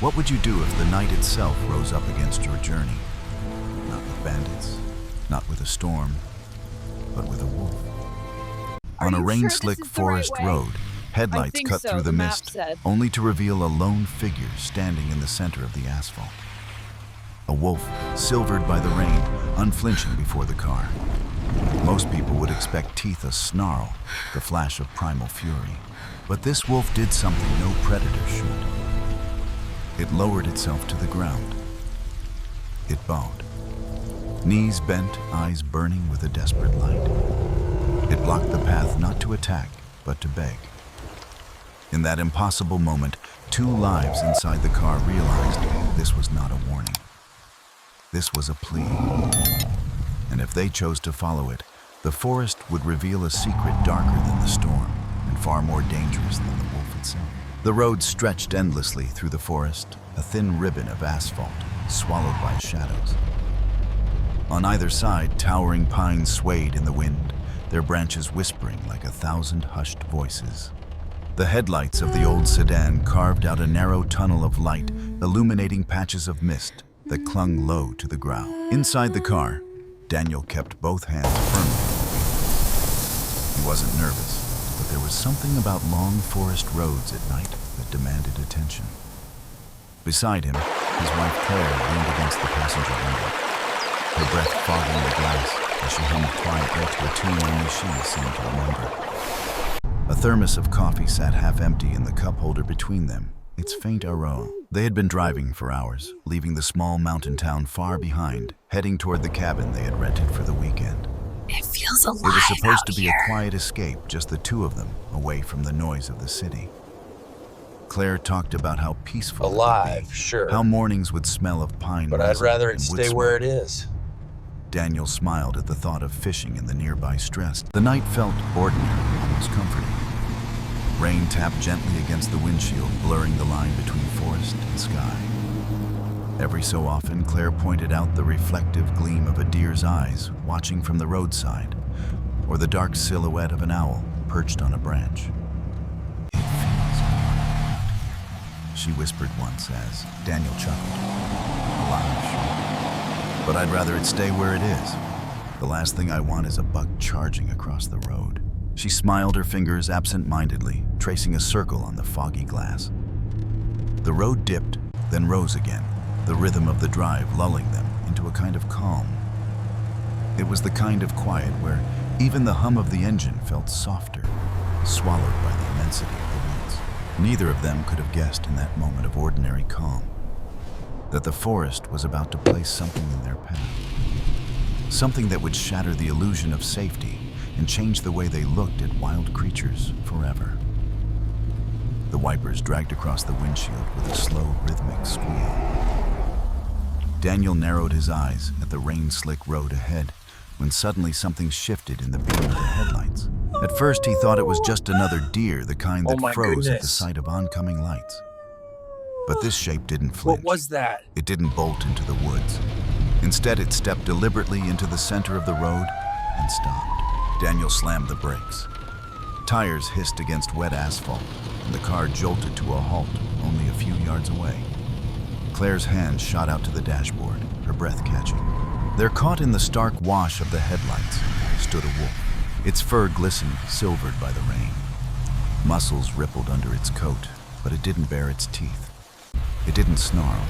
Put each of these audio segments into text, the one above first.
What would you do if the night itself rose up against your journey? Not with bandits, not with a storm, but with a wolf. On a rain-slick forest road, headlights cut through the mist, only to reveal a lone figure standing in the center of the asphalt. A wolf, silvered by the rain, unflinching before the car. Most people would expect teeth a-snarl, the flash of primal fury. But this wolf did something no predator should. It lowered itself to the ground. It bowed. Knees bent, eyes burning with a desperate light. It blocked the path not to attack, but to beg. In that impossible moment, two lives inside the car realized this was not a warning. This was a plea. And if they chose to follow it, the forest would reveal a secret darker than the storm and far more dangerous than the wolf itself. The road stretched endlessly through the forest, a thin ribbon of asphalt, swallowed by shadows. On either side, towering pines swayed in the wind, their branches whispering like 1,000 hushed voices. The headlights of the old sedan carved out a narrow tunnel of light, illuminating patches of mist that clung low to the ground. Inside the car, Daniel kept both hands firmly. He wasn't nervous, but there was something about long forest roads at night that demanded attention. Beside him, his wife Claire leaned against the passenger window, her breath fogging the glass as she hummed quietly to a tune only she seemed to remember. A thermos of coffee sat half empty in the cup holder between them, its faint aroma. They had been driving for hours, leaving the small mountain town far behind, heading toward the cabin they had rented for the weekend. It feels alive. It was supposed out to be here. a quiet escape, just the two of them, away from the noise of the city. Claire talked about how peaceful it would Alive, be, sure. how mornings would smell of pine But I'd resin rather it and wood stay smoke. where it is. Daniel smiled at the thought of fishing in the nearby Stress. The night felt ordinary, almost comforting. Rain tapped gently against the windshield, blurring the line between forest and sky. Every so often, Claire pointed out the reflective gleam of a deer's eyes watching from the roadside, or the dark silhouette of an owl perched on a branch. It feels alive, she whispered once as Daniel chuckled. Alive, sure. But I'd rather it stay where it is. The last thing I want is a buck charging across the road. She smiled, her fingers absent-mindedly, tracing a circle on the foggy glass. The road dipped, then rose again, the rhythm of the drive lulling them into a kind of calm. It was the kind of quiet where even the hum of the engine felt softer, swallowed by the immensity of the woods. Neither of them could have guessed in that moment of ordinary calm that the forest was about to place something in their path. Something that would shatter the illusion of safety and change the way they looked at wild creatures forever. The wipers dragged across the windshield with a slow, rhythmic squeal. Daniel narrowed his eyes at the rain-slick road ahead when suddenly something shifted in the beam of the headlights. At first, he thought it was just another deer, the kind that Oh my froze at the goodness. sight of oncoming lights. But this shape didn't flinch. What was that? It didn't bolt into the woods. Instead, it stepped deliberately into the center of the road and stopped. Daniel slammed the brakes. Tires hissed against wet asphalt, and the car jolted to a halt only a few yards away. Claire's hand shot out to the dashboard, her breath catching. There, caught in the stark wash of the headlights, stood a wolf. Its fur glistened, silvered by the rain. Muscles rippled under its coat, but it didn't bare its teeth. It didn't snarl.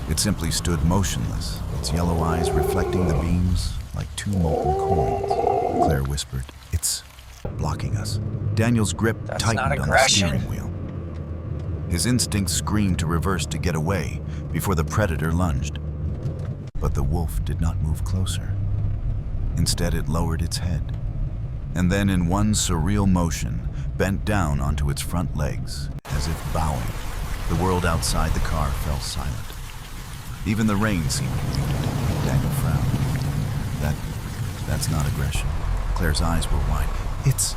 It simply stood motionless, its yellow eyes reflecting the beams like two molten coins. Claire whispered, "It's blocking us." Daniel's grip That's tightened not on the aggression. steering wheel. His instincts screamed to reverse to get away before the predator lunged. But the wolf did not move closer. Instead, it lowered its head, and then in one surreal motion, bent down onto its front legs, as if bowing. The world outside the car fell silent. Even the rain seemed muted. Daniel frowned. That's not aggression. Claire's eyes were wide. It's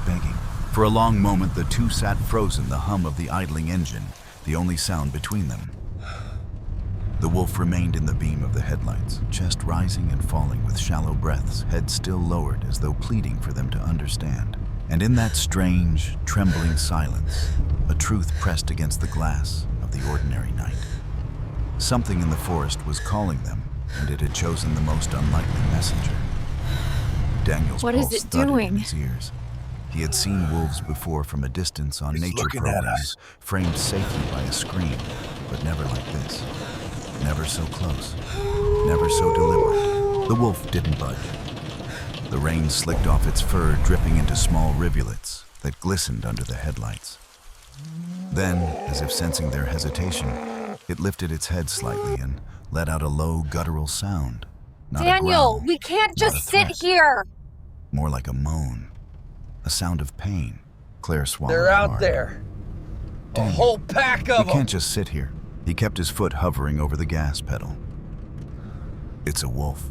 begging. For a long moment, the two sat frozen, the hum of the idling engine, the only sound between them. The wolf remained in the beam of the headlights, chest rising and falling with shallow breaths, head still lowered as though pleading for them to understand. And in that strange, trembling silence, a truth pressed against the glass, of the ordinary night. Something in the forest was calling them, and it had chosen the most unlikely messenger. Daniel's pulse thudded in his ears. He had seen wolves before from a distance on nature programs, framed safely by a screen, but never like this. Never so close, never so deliberate. The wolf didn't budge. The rain slicked off its fur, dripping into small rivulets that glistened under the headlights. Then, as if sensing their hesitation, it lifted its head slightly and let out a low, guttural sound. Not Daniel, a growl, we can't just sit threat. here. More like a moan, a sound of pain. Claire swallowed They're out hard. there. Daniel, A whole pack of we them. can't just sit here. He kept his foot hovering over the gas pedal. It's a wolf.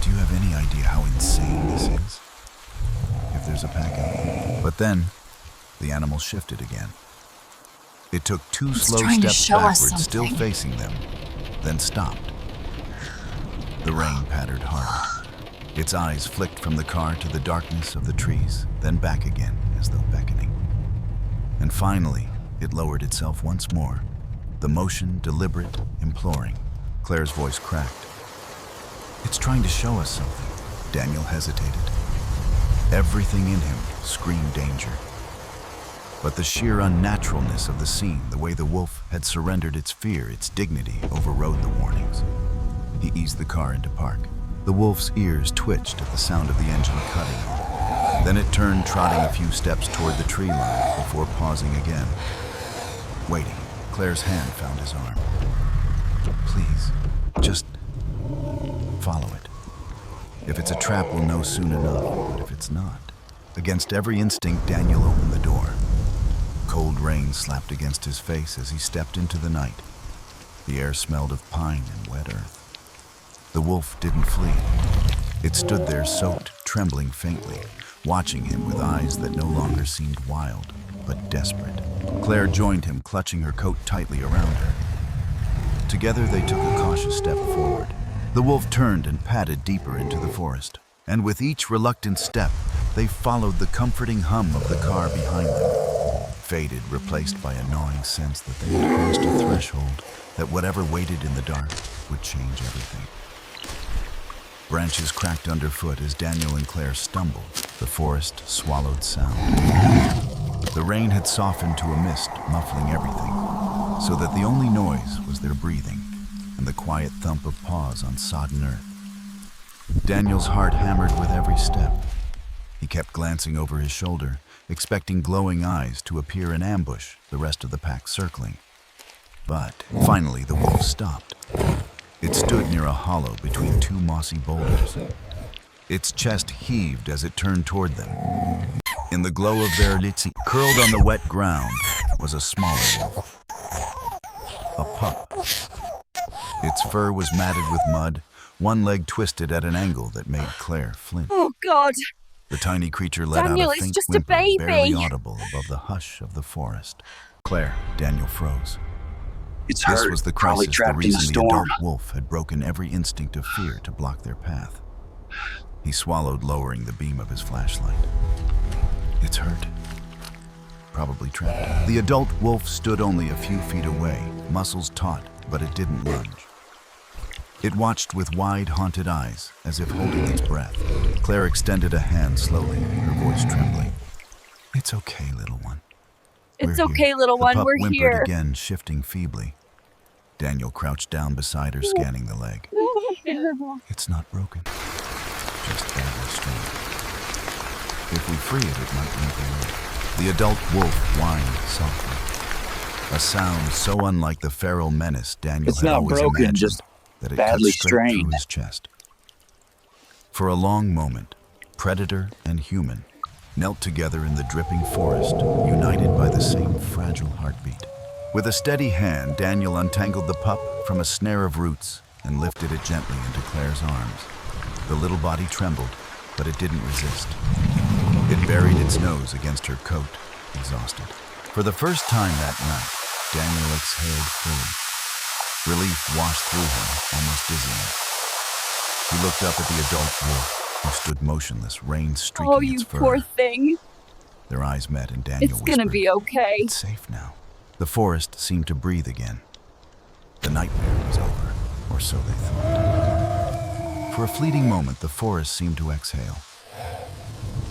Do you have any idea how insane this is? If there's a pack out there. But then, the animal shifted again. It took two slow steps backwards, still facing them, then stopped. The rain pattered harder. Its eyes flicked from the car to the darkness of the trees, then back again, as though beckoning. And finally, it lowered itself once more, the motion deliberate, imploring. Claire's voice cracked. It's trying to show us something. Daniel hesitated. Everything in him screamed danger. But the sheer unnaturalness of the scene, the way the wolf had surrendered its fear, its dignity, overrode the warnings. He eased the car into park. The wolf's ears twitched at the sound of the engine cutting. Then it turned, trotting a few steps toward the tree line before pausing again. Waiting, Claire's hand found his arm. Please, just follow it. If it's a trap, we'll know soon enough, but if it's not. Against every instinct, Daniel opened the door. Cold rain slapped against his face as he stepped into the night. The air smelled of pine and wet earth. The wolf didn't flee. It stood there soaked, trembling faintly, watching him with eyes that no longer seemed wild, but desperate. Claire joined him, clutching her coat tightly around her. Together they took a cautious step forward. The wolf turned and padded deeper into the forest, and with each reluctant step, they followed the comforting hum of the car behind them. Faded, replaced by a gnawing sense that they had crossed a threshold, that whatever waited in the dark would change everything. Branches cracked underfoot as Daniel and Claire stumbled. The forest swallowed sound. The rain had softened to a mist, muffling everything, so that the only noise was their breathing and the quiet thump of paws on sodden earth. Daniel's heart hammered with every step. He kept glancing over his shoulder, expecting glowing eyes to appear in ambush, the rest of the pack circling. But finally the wolf stopped. It stood near a hollow between two mossy boulders. Its chest heaved as it turned toward them. In the glow of their litsi, curled on the wet ground, was a smaller wolf. A pup. Its fur was matted with mud, one leg twisted at an angle that made Claire flinch. Oh, God. The tiny creature let Daniel, out a it's faint just a whimper, baby. barely audible above the hush of the forest. Claire, Daniel froze. It's This hurt, was the probably crisis, the trapped in a reason the storm. adult wolf had broken every instinct of fear to block their path. He swallowed, lowering the beam of his flashlight. It's hurt. Probably trapped. The adult wolf stood only a few feet away, muscles taut, but it didn't lunge. It watched with wide, haunted eyes, as if holding its breath. Claire extended a hand slowly, her voice trembling. It's okay, little one. It's We're okay, here. little one, The pup we're whimpered here. again, shifting feebly. Daniel crouched down beside her, scanning the leg. It's not broken, just badly strained. If we free it might limp away. The adult wolf whined softly. A sound so unlike the feral menace Daniel It's had not always broken, imagined, just that it badly cut straight through strained. his chest. For a long moment, predator and human knelt together in the dripping forest, united by the same fragile heartbeat. With a steady hand, Daniel untangled the pup from a snare of roots and lifted it gently into Claire's arms. The little body trembled, but it didn't resist. It buried its nose against her coat, exhausted. For the first time that night, Daniel exhaled fully. Relief washed through him, almost dizzying. He looked up at the adult wolf, who stood motionless, rain streaking Oh, its you fur. poor thing. Their eyes met, and Daniel It's whispered, gonna be okay. It's safe now. The forest seemed to breathe again. The nightmare was over, or so they thought. For a fleeting moment, the forest seemed to exhale.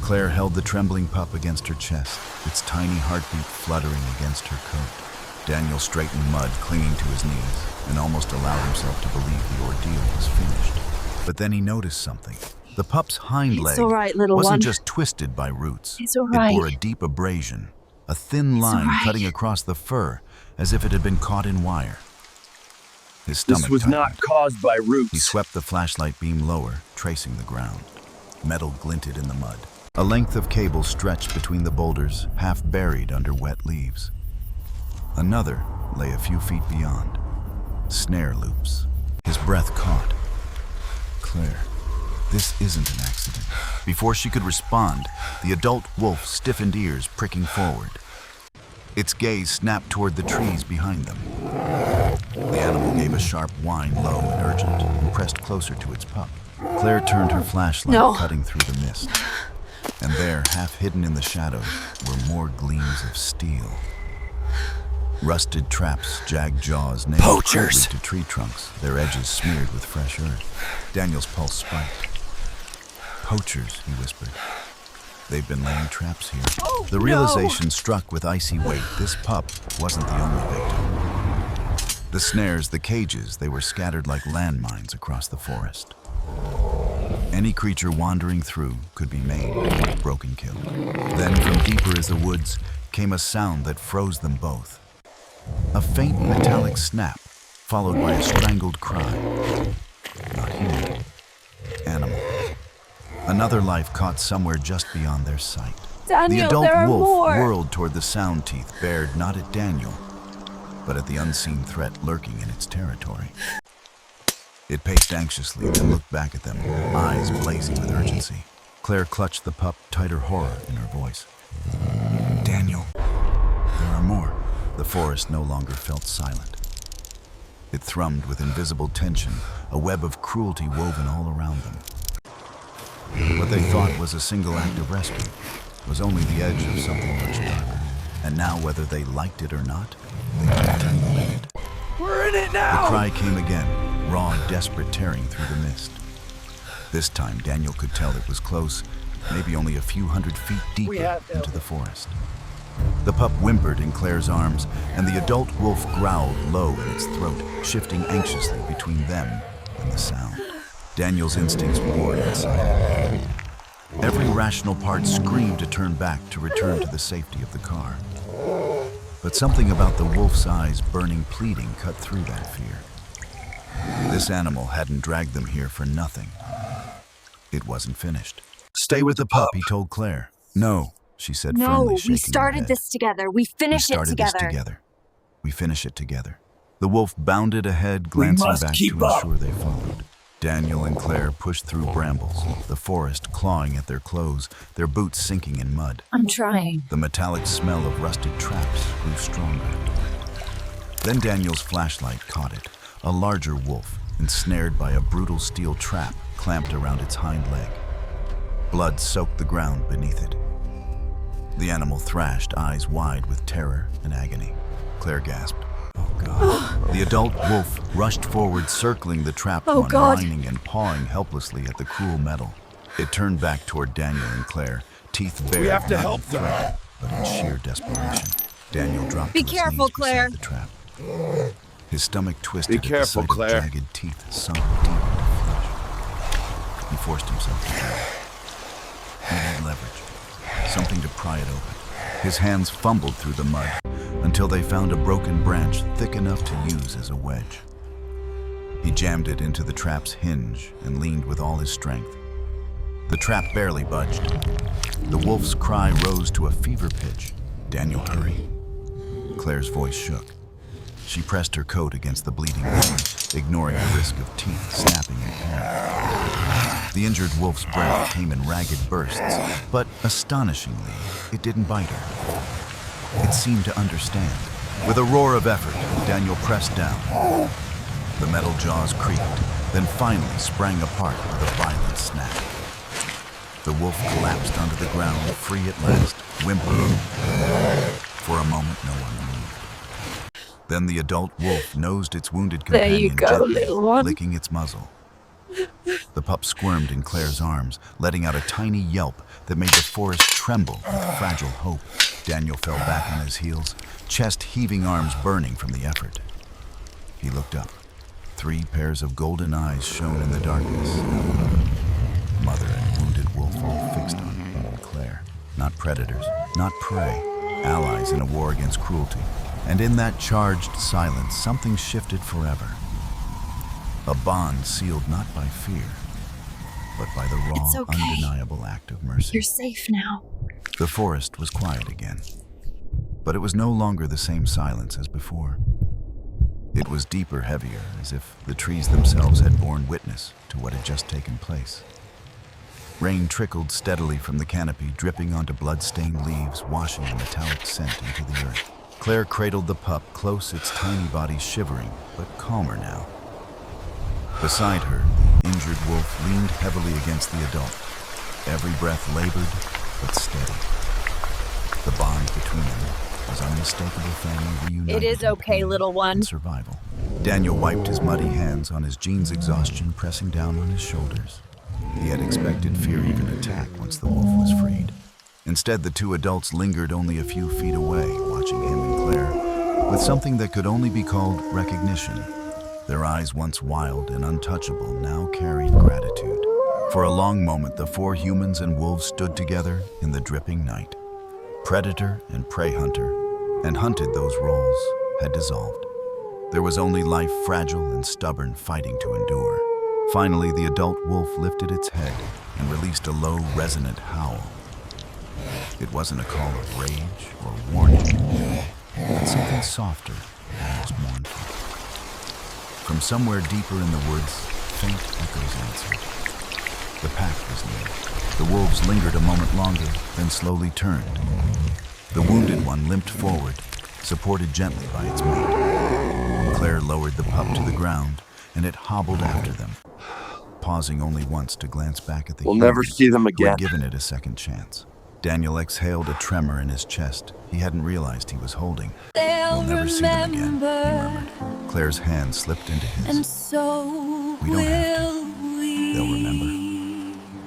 Claire held the trembling pup against her chest, its tiny heartbeat fluttering against her coat. Daniel straightened Mud, clinging to his knees, and almost allowed himself to believe the ordeal was finished. But then he noticed something. The pup's hind leg wasn't just twisted by roots. It's all right. It bore a deep abrasion, a thin line cutting across the fur, as if it had been caught in wire. His stomach This was tightened. not caused by roots. He swept the flashlight beam lower, tracing the ground. Metal glinted in the mud. A length of cable stretched between the boulders, half buried under wet leaves. Another lay a few feet beyond. Snare loops. His breath caught. Claire, this isn't an accident. Before she could respond, the adult wolf stiffened ears, pricking forward. Its gaze snapped toward the trees behind them. The animal gave a sharp whine, low and urgent, and pressed closer to its pup. Claire turned her flashlight, cutting through the mist. And there, half hidden in the shadows, were more gleams of steel. Rusted traps, jagged jaws, nailed crudely to tree trunks, their edges smeared with fresh earth. Daniel's pulse spiked. Poachers, he whispered. They've been laying traps here. The realization struck with icy weight. This pup wasn't the only victim. The snares, the cages, they were scattered like landmines across the forest. Any creature wandering through could be maimed, broken, killed. Then, from deeper as the woods, came a sound that froze them both. A faint metallic snap, followed by a strangled cry. Not human. Animal. Another life caught somewhere just beyond their sight. Daniel, the adult there are wolf more. whirled toward the sound teeth, bared not at Daniel, but at the unseen threat lurking in its territory. It paced anxiously, then looked back at them, eyes blazing with urgency. Claire clutched the pup, tighter horror in her voice. Daniel, there are more. The forest no longer felt silent. It thrummed with invisible tension, a web of cruelty woven all around them. What they thought was a single act of rescue was only the edge of something much darker. And now, whether they liked it or not, they continued with it. We're in it now! The cry came again, raw, desperate, tearing through the mist. This time, Daniel could tell it was close, maybe only a few hundred feet deeper into the forest. The pup whimpered in Claire's arms, and the adult wolf growled low in its throat, shifting anxiously between them and the sound. Daniel's instincts warred inside him. Every rational part screamed to turn back, to return to the safety of the car. But something about the wolf's eyes, burning pleading, cut through that fear. This animal hadn't dragged them here for nothing. It wasn't finished. Stay with the pup, he told Claire. No, she said firmly, shaking we started her head. this together. We finished it together. We finish it together. The wolf bounded ahead, glancing back to ensure they followed. Daniel and Claire pushed through brambles, the forest clawing at their clothes, their boots sinking in mud. I'm trying. The metallic smell of rusted traps grew stronger. Then Daniel's flashlight caught it, a larger wolf, ensnared by a brutal steel trap clamped around its hind leg. Blood soaked the ground beneath it. The animal thrashed, eyes wide with terror and agony. Claire gasped. Oh, God. The adult wolf rushed forward, circling the trapped one, whining and pawing helplessly at the cruel metal. It turned back toward Daniel and Claire, teeth bared. We have to help them. But in sheer desperation, Daniel dropped Be to his careful, knees Claire. beside the trap. His stomach twisted Be careful, at the sight Claire. of jagged teeth sunk deep into flesh. He forced himself to go. He needed leverage, something to pry it open. His hands fumbled through the mud until they found a broken branch thick enough to use as a wedge. He jammed it into the trap's hinge and leaned with all his strength. The trap barely budged. The wolf's cry rose to a fever pitch. Daniel hurried. Claire's voice shook. She pressed her coat against the bleeding wound, ignoring the risk of teeth snapping and tearing. The injured wolf's breath came in ragged bursts, but astonishingly, it didn't bite her. It seemed to understand. With a roar of effort, Daniel pressed down. The metal jaws creaked, then finally sprang apart with a violent snap. The wolf collapsed onto the ground, free at last, whimpering. For a moment, no one moved. Then the adult wolf nosed its wounded There you companion go, gently, little one. licking its muzzle. The pup squirmed in Claire's arms, letting out a tiny yelp that made the forest tremble with fragile hope. Daniel fell back on his heels, chest heaving, arms burning from the effort. He looked up. 3 pairs of golden eyes shone in the darkness. Mother and wounded wolf all fixed on him and Claire. Not predators, not prey, allies in a war against cruelty. And in that charged silence, something shifted forever. A bond sealed not by fear, but by the raw, It's okay. undeniable act of mercy. You're safe now. The forest was quiet again, but it was no longer the same silence as before. It was deeper, heavier, as if the trees themselves had borne witness to what had just taken place. Rain trickled steadily from the canopy, dripping onto blood-stained leaves, washing a metallic scent into the earth. Claire cradled the pup close, its tiny body shivering, but calmer now. Beside her, the injured wolf leaned heavily against the adult. Every breath labored, but steady. The bond between them was unmistakable family reunited. It is okay, little one. And survival. Daniel wiped his muddy hands on his jeans' exhaustion, pressing down on his shoulders. He had expected fear even attack once the wolf was freed. Instead, the 2 adults lingered only a few feet away, watching him and Claire, with something that could only be called recognition. Their eyes, once wild and untouchable, now carried gratitude. For a long moment, the 4 humans and wolves stood together in the dripping night. Predator and prey hunter, and hunted those roles, had dissolved. There was only life, fragile and stubborn, fighting to endure. Finally, the adult wolf lifted its head and released a low, resonant howl. It wasn't a call of rage or warning, but something softer, almost mournful. From somewhere deeper in the woods, faint echoes answered. The pack was near. The wolves lingered a moment longer, then slowly turned. The wounded one limped forward, supported gently by its mate. Claire lowered the pup to the ground, and it hobbled after them, pausing only once to glance back at the We'll humans never see them who again. had given it a second chance. Daniel exhaled a tremor in his chest he hadn't realized he was holding. They'll We'll never see them again, he remember, murmured. Claire's hand slipped into his. and so We don't have will we. They'll remember,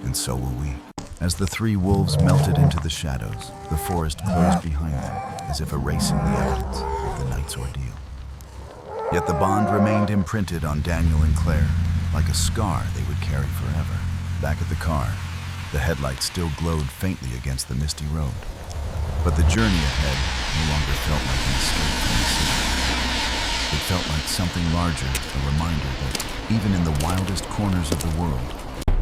and so will we. As the 3 wolves melted into the shadows, the forest closed behind them, as if erasing the evidence of the night's ordeal. Yet the bond remained imprinted on Daniel and Claire, like a scar they would carry forever. Back at the car, the headlights still glowed faintly against the misty road. But the journey ahead no longer felt like an escape from the city. It felt like something larger, a reminder that even in the wildest corners of the world,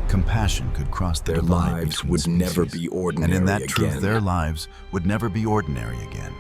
compassion could cross the Their divide lives between would never species. be ordinary And in that truth, again. their lives would never be ordinary again.